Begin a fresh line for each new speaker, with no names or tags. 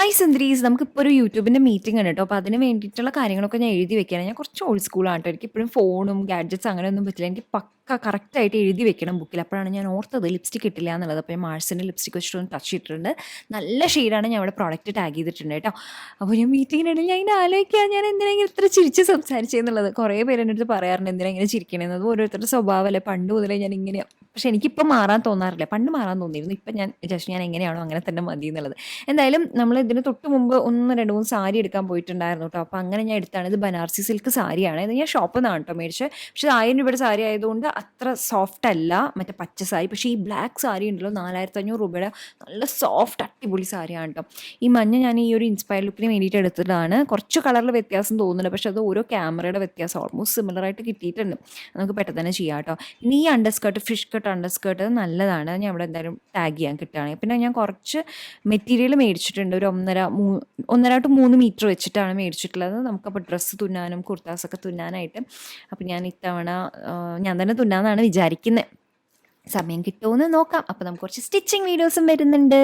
Hi സുന്ദരീസ്, നമുക്കിപ്പോൾ ഒരു യൂട്യൂബിൻ്റെ മീറ്റിംഗ് ഉണ്ട് കേട്ടോ. അപ്പോൾ അതിന് വേണ്ടിയിട്ടുള്ള കാര്യങ്ങളൊക്കെ ഞാൻ എഴുതി വെക്കുകയാണ്. ഞാൻ കുറച്ച് ഓൾഡ് സ്കൂളാണ് കേട്ടോ. എനിക്കിപ്പോഴും ഫോണും ഗാഡ്ജറ്റ്സ് അങ്ങനെയൊന്നും പറ്റില്ല. എനിക്ക് പക്ക കറക്റ്റായിട്ട് എഴുതി വെക്കണം ബുക്കിൽ. അപ്പോഴാണ് ഞാൻ ഓർത്തത് ലിപ്സ്റ്റിക് ഇട്ടില്ല എന്നുള്ളത്. അപ്പോൾ ഞാൻ മാഴ്സിൻ്റെ ലിപ്സ്റ്റിക് വെച്ചിട്ട് ഒന്ന് ടച്ച് ചെയ്തിട്ടുണ്ട്. നല്ല ഷെയ്ഡാണ്. ഞാൻ അവിടെ പ്രോഡക്റ്റ് ടാഗ് ചെയ്തിട്ടുണ്ട് കേട്ടോ. അപ്പോൾ ഞാൻ മീറ്റിങ്ങിനിടയിൽ ഞാൻ ഇങ്ങനെ ആലോചിക്കുക, ഞാൻ എന്തിനെങ്കിലും ഇത്ര ചിരിച്ച് സംസാരിച്ചെന്നുള്ളത്. കുറേ പേര് എൻ്റെ അടുത്ത് പറയാറുണ്ട് എന്തിനാ ഇങ്ങനെ ചിരിക്കണേന്നത്. ഓരോരുത്തരുടെ സ്വഭാവമല്ലേ. പണ്ട് മുതലേ ഞാൻ ഇങ്ങനെയാണ്. പക്ഷേ എനിക്കിപ്പോൾ മാറാൻ തോന്നാറില്ല. പണ്ട് മാറാൻ തോന്നിയിരുന്നു. ഇപ്പം ഞാൻ എങ്ങനെയാണോ അങ്ങനെ തന്നെ മതി എന്നുള്ളത്. എന്തായാലും നമ്മൾ ഇതിന് തൊട്ട് മുമ്പ് 1, 2, 3 സാരി എടുക്കാൻ പോയിട്ടുണ്ടായിരുന്നു കേട്ടോ. അപ്പോൾ അങ്ങനെ ഞാൻ എടുത്താണ്. ഇത് ബനാറസി സിൽക്ക് സാരിയാണ്. ഇത് ഞാൻ ഷോപ്പിൽ നിന്നാണ് കേട്ടോ മേടിച്ചത്. പക്ഷേ 1000 രൂപയുടെ സാരി ആയതുകൊണ്ട് അത്ര സോഫ്റ്റ് അല്ല മറ്റേ പച്ച സാരി. പക്ഷേ ഈ ബ്ലാക്ക് സാരി ഉണ്ടല്ലോ 4500 രൂപയുടെ നല്ല സോഫ്റ്റ് അടിപൊളി സാരിയാണ് കേട്ടോ. ഈ മഞ്ഞ ഞാൻ ഈ ഒരു ഇൻസ്പയർ ലുക്കിന് വേണ്ടിയിട്ട് എടുത്തതാണ്. കുറച്ച് കളറിൽ വ്യത്യാസം തോന്നുന്നില്ല, പക്ഷേ അത് ഓരോ ക്യാമറയുടെ വ്യത്യാസം ഓൾമോസ്റ്റ് സിമിലറായിട്ട് കിട്ടിയിട്ടുണ്ട്. നമുക്ക് പെട്ടെന്ന് തന്നെ ചെയ്യാം കേട്ടോ. ഇനി ഈ അണ്ടർസ്കേർട്ട്, ഫിഷ് കട്ട് അണ്ടർസ്കേർട്ട് നല്ലതാണ്. ഞാൻ ഇവിടെ എന്തായാലും ടാഗ് ചെയ്യാൻ കിട്ടുകയാണെങ്കിൽ. പിന്നെ ഞാൻ കുറച്ച് മെറ്റീരിയൽ മേടിച്ചിട്ടുണ്ട്. ഒരു 1.5 to 3 മീറ്റർ വെച്ചിട്ടാണ് മേടിച്ചിട്ടുള്ളത്. നമുക്കപ്പോൾ ഡ്രസ്സ് തുന്നാനും കുർത്താസൊക്കെ തുന്നാനായിട്ട്. അപ്പം ഞാൻ ഇത്തവണ ഞാൻ തന്നെ തുന്നാന്നാണ് വിചാരിക്കുന്നത്. സമയം കിട്ടുമോ എന്ന് നോക്കാം. അപ്പോൾ നമുക്ക് കുറച്ച് സ്റ്റിച്ചിങ് വീഡിയോസും വരുന്നുണ്ട്.